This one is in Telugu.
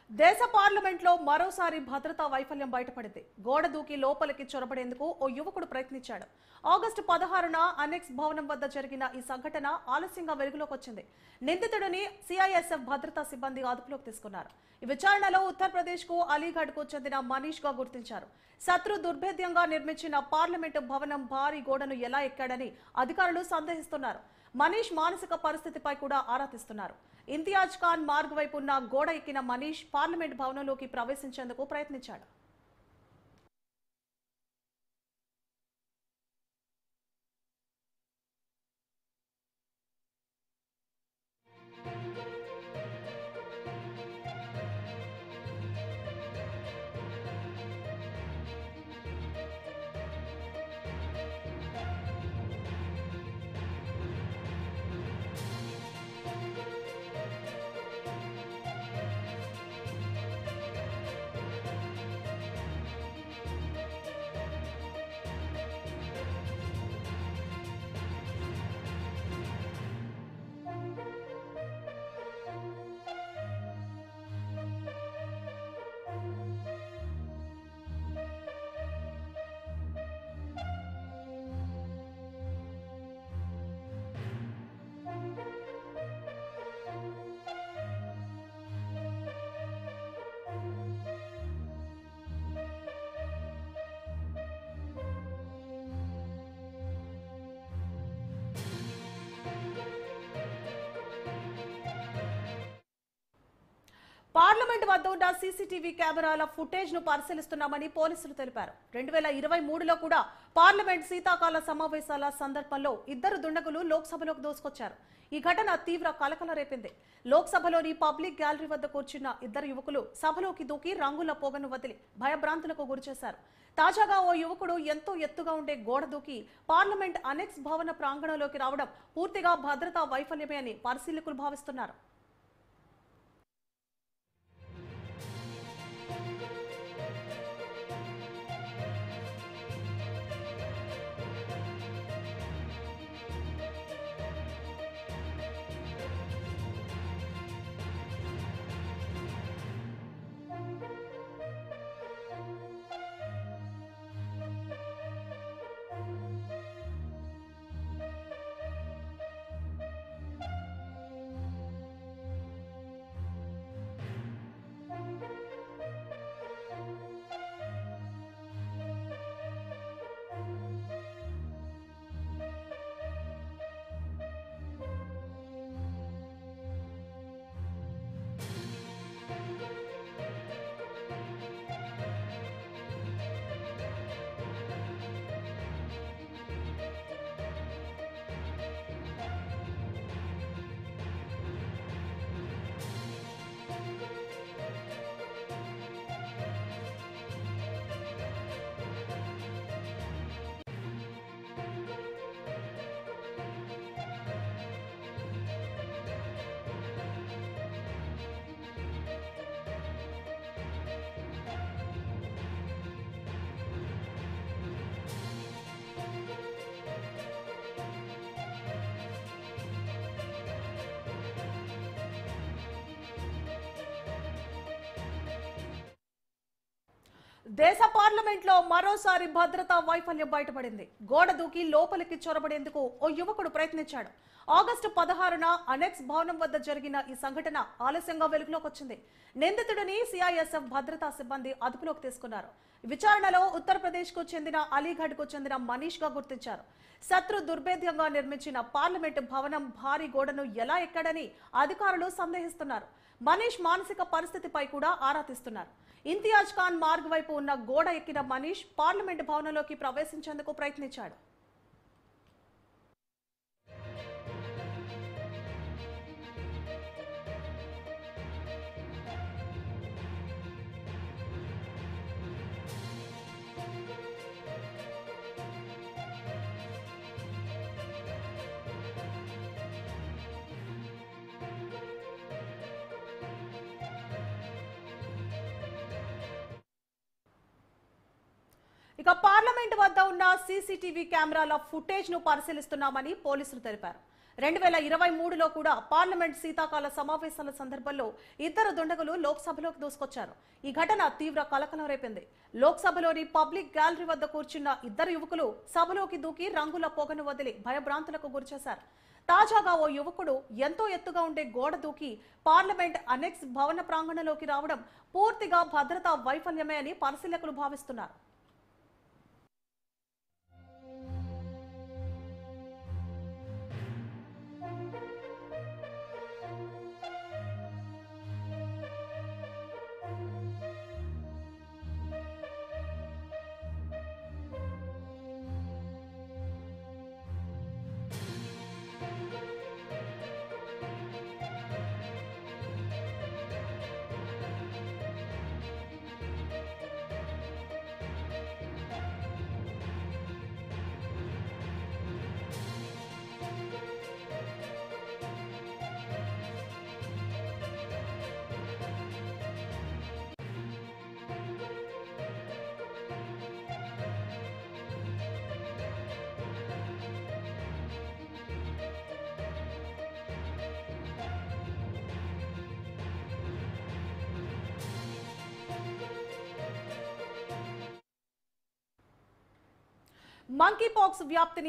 దేశ పార్లమెంట్లో మరోసారి భద్రతా వైఫల్యం బయటపడింది. గోడ దూకి లోపలికి చొరబడేందుకు ఓ యువకుడు ప్రయత్నించాడు. ఆగస్టు 16న అనెక్స్ భవనం వద్ద జరిగిన ఈ సంఘటన ఆలస్యంగా వెలుగులోకి వచ్చింది. నిందితుడిని సిఐఎస్ఎఫ్ భద్రతా సిబ్బంది అదుపులోకి తీసుకున్నారు. ఈ విచారణలో ఉత్తరప్రదేశ్ కు అలీగఢ్ కు చెందిన మనీష్ గా గుర్తించారు. శత్రు దుర్భేద్యంగా నిర్మించిన పార్లమెంటు భవనం భారీ గోడను ఎలా ఎక్కాడని అధికారులు సందేహిస్తున్నారు. మనీష్ మానసిక పరిస్థితిపై కూడా ఆరా తీస్తున్నారు. ఇంతియాజ్ ఖాన్ మార్గ్ వైపు ఉన్న గోడ ఎక్కిన మనీష్ పార్లమెంట్ భవనంలోకి ప్రవేశించేందుకు ప్రయత్నించాడు. పార్లమెంట్ వద్ద ఉన్న సీసీటీవీ కెమెరాల ఫుటేజ్ ను పరిశీలిస్తున్నామని పోలీసులు తెలిపారు. 2023లో కూడా పార్లమెంట్ శీతాకాల సమావేశాల సందర్భంలో ఇద్దరు దుండగులు లోక్సభలోకి దూసుకొచ్చారు. ఈ ఘటన తీవ్ర కలకలం రేపింది. లోక్సభలోని పబ్లిక్ గ్యాలరీ వద్ద కూర్చున్న ఇద్దరు యువకులు సభలోకి దూకి రంగుల పొగను వదిలి భయభ్రాంతులకు గురిచేశారు. తాజాగా ఓ యువకుడు ఎంతో ఎత్తుగా ఉండే గోడ దూకి పార్లమెంట్ అనెక్స్ భవన ప్రాంగణంలోకి రావడం పూర్తిగా భద్రతా వైఫల్యమే అని పరిశీలకులు భావిస్తున్నారు. దేశ పార్లమెంట్లో మరోసారి భద్రతా వైఫల్యం బయటపడింది. గోడ దూకి లోపలికి చొరబడేందుకు ఓ యువకుడు ప్రయత్నించాడు. ఆగస్టు 16న అనెక్స్ భవనం వద్ద జరిగిన ఈ సంఘటన ఆలస్యంగా వెలుగులోకి వచ్చింది. నిందితుడిని సిఐఎస్ఎఫ్ భద్రతా సిబ్బంది అదుపులోకి తీసుకున్నారు. విచారణలో ఉత్తరప్రదేశ్ కు చెందిన అలీగఢ్ కు చెందిన మనీష్ గా గుర్తించారు. శత్రు దుర్భేద్యంగా నిర్మించిన పార్లమెంటు భవనం భారీ గోడను ఎలా ఎక్కాడని అధికారులు సందేహిస్తున్నారు. మనీష్ మానసిక పరిస్థితిపై కూడా ఆరా తీస్తున్నారు. ఇంతియాజ్ ఖాన్ మార్గ్ వైపు ఉన్న గోడ ఎక్కిన మనీష్ పార్లమెంట్ భవనంలోకి ప్రవేశించేందుకు ప్రయత్నించాడు. ఇక పార్లమెంట్ వద్ద ఉన్న సీసీటీవీ కెమెరాల ఫుటేజ్ ను పరిశీలిస్తున్నామని పోలీసులు తెలిపారు. 2023లో కూడా పార్లమెంట్ శీతాకాల సమావేశాల సందర్భంలో ఇద్దరు దుండగులు లోక్సభలోకి దూసుకొచ్చారు. ఈ ఘటన తీవ్ర కలకలం రేపింది. లోక్సభలోని పబ్లిక్ గ్యాలరీ వద్ద కూర్చున్న ఇద్దరు యువకులు సభలోకి దూకి రంగుల పొగను వదిలి భయభ్రాంతులకు గురిచేశారు. తాజాగా ఓ యువకుడు ఎంతో ఎత్తుగా ఉండే గోడ దూకి పార్లమెంట్ అనెక్స్ భవన ప్రాంగణంలోకి రావడం పూర్తిగా భద్రతా వైఫల్యమే అని పరిశీలకులు భావిస్తున్నారు. మంకీ పాక్స్ వ్యాప్తిని